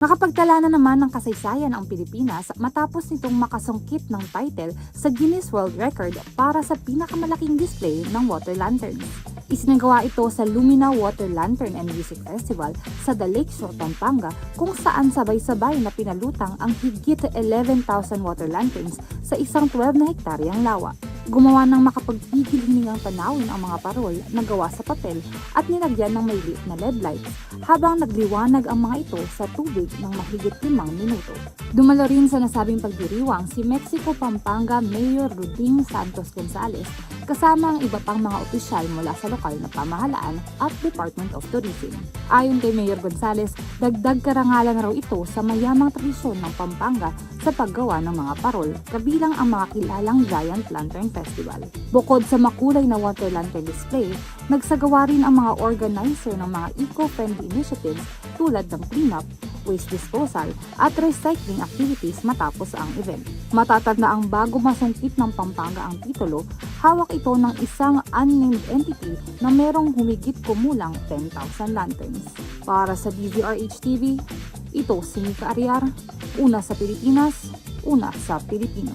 Nakapagtala na naman ng kasaysayan ang Pilipinas matapos nitong makasungkit ng title sa Guinness World Record para sa pinakamalaking display ng water lanterns. Isinagawa ito sa Lumina Water Lantern and Music Festival sa The Lakeshore, Pampanga, kung saan sabay-sabay na pinalutang ang higit 11,000 water lanterns sa isang 12 na hektaryang lawa. Gumawa ng makapagpigil-hiningang tanawin ang mga parol na gawa sa papel at nilagyan ng may lit na LED lights habang nagliwanag ang mga ito sa tubig ng mahigit 5 minuto. Dumalo rin sa nasabing pagdiriwang si Mexico Pampanga Mayor Ruding Santos Gonzales kasama ang iba pang mga opisyal mula sa lokal na pamahalaan at Department of Tourism. Ayon kay Mayor Gonzales, dagdag karangalan raw ito sa mayamang tradisyon ng Pampanga sa paggawa ng mga parol, kabilang ang mga kilalang Giant Lantern Festival. Bukod sa makulay na water lantern display, nagsagawa rin ang mga organizer ng mga eco-friendly initiatives tulad ng cleanup, waste disposal at recycling activities matapos ang event. Matatanda ang bago masungkit ng Pampanga ang titulo, hawak ito ng isang unnamed entity na merong humigit kumulang 10,000 lanterns. Para sa DZRH TV, ito si Mika Ariar, una sa Pilipinas, una sa Pilipino.